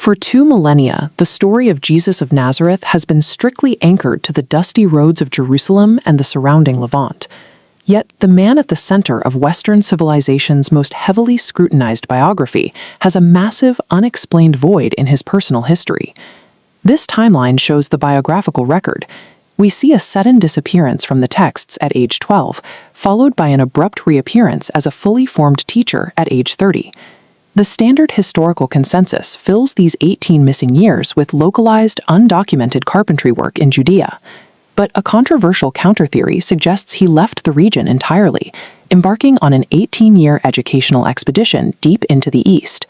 For 2 millennia, the story of Jesus of Nazareth has been strictly anchored to the dusty roads of Jerusalem and the surrounding Levant. Yet, the man at the center of Western civilization's most heavily scrutinized biography has a massive, unexplained void in his personal history. This timeline shows the biographical record. We see a sudden disappearance from the texts at age 12, followed by an abrupt reappearance as a fully formed teacher at age 30. The standard historical consensus fills these 18 missing years with localized, undocumented carpentry work in Judea. But a controversial counter-theory suggests he left the region entirely, embarking on an 18-year educational expedition deep into the East.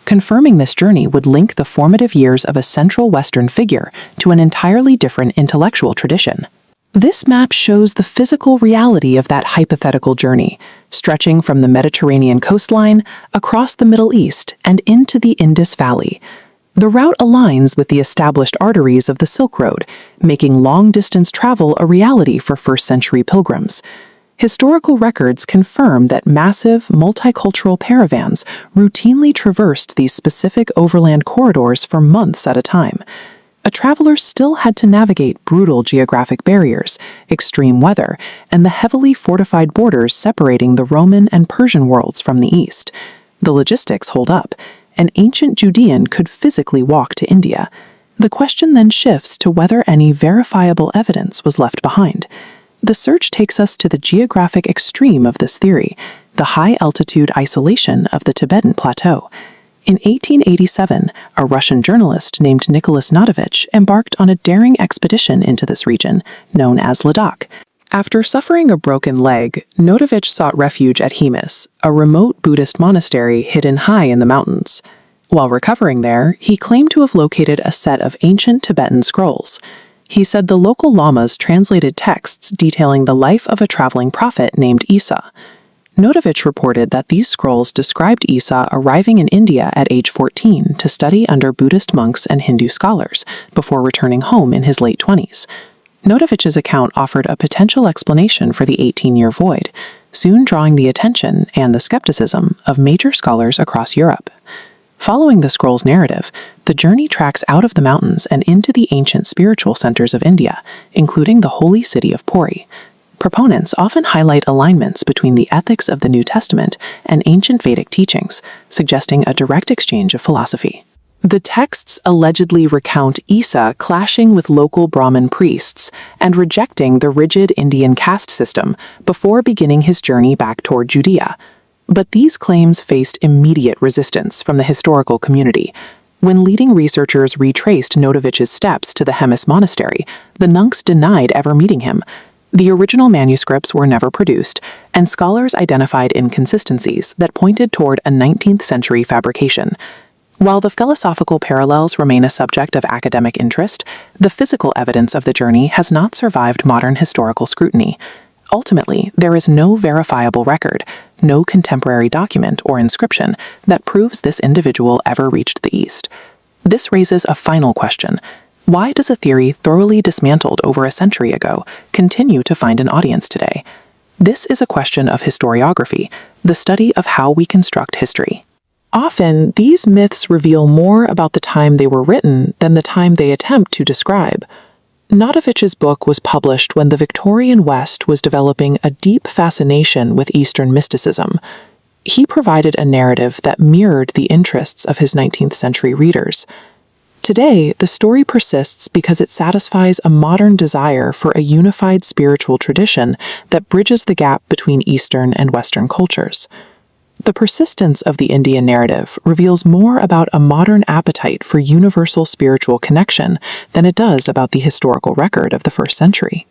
Confirming this journey would link the formative years of a central Western figure to an entirely different intellectual tradition. This map shows the physical reality of that hypothetical journey, stretching from the Mediterranean coastline across the Middle East and into the Indus Valley. The route aligns with the established arteries of the Silk Road, making long-distance travel a reality for first-century pilgrims. Historical records confirm that massive, multicultural caravans routinely traversed these specific overland corridors for months at a time. A traveler still had to navigate brutal geographic barriers, extreme weather, and the heavily fortified borders separating the Roman and Persian worlds from the East. The logistics hold up. An ancient Judean could physically walk to India. The question then shifts to whether any verifiable evidence was left behind. The search takes us to the geographic extreme of this theory, the high-altitude isolation of the Tibetan Plateau. In 1887, a Russian journalist named Nicholas Notovich embarked on a daring expedition into this region, known as Ladakh. After suffering a broken leg, Notovich sought refuge at Hemis, a remote Buddhist monastery hidden high in the mountains. While recovering there, he claimed to have located a set of ancient Tibetan scrolls. He said the local lamas translated texts detailing the life of a traveling prophet named Isa. Notovich reported that these scrolls described Isa arriving in India at age 14 to study under Buddhist monks and Hindu scholars, before returning home in his late 20s. Notovich's account offered a potential explanation for the 18-year void, soon drawing the attention and the skepticism of major scholars across Europe. Following the scroll's narrative, the journey tracks out of the mountains and into the ancient spiritual centers of India, including the holy city of Puri. Proponents often highlight alignments between the ethics of the New Testament and ancient Vedic teachings, suggesting a direct exchange of philosophy. The texts allegedly recount Isa clashing with local Brahmin priests and rejecting the rigid Indian caste system before beginning his journey back toward Judea. But these claims faced immediate resistance from the historical community. When leading researchers retraced Notovich's steps to the Hemis monastery, the monks denied ever meeting him. The original manuscripts were never produced, and scholars identified inconsistencies that pointed toward a 19th century fabrication. While the philosophical parallels remain a subject of academic interest, the physical evidence of the journey has not survived modern historical scrutiny. Ultimately, there is no verifiable record, no contemporary document or inscription that proves this individual ever reached the East. This raises a final question. Why does a theory thoroughly dismantled over a century ago continue to find an audience today? This is a question of historiography, the study of how we construct history. Often, these myths reveal more about the time they were written than the time they attempt to describe. Notovich's book was published when the Victorian West was developing a deep fascination with Eastern mysticism. He provided a narrative that mirrored the interests of his 19th century readers. Today, the story persists because it satisfies a modern desire for a unified spiritual tradition that bridges the gap between Eastern and Western cultures. The persistence of the Indian narrative reveals more about a modern appetite for universal spiritual connection than it does about the historical record of the first century.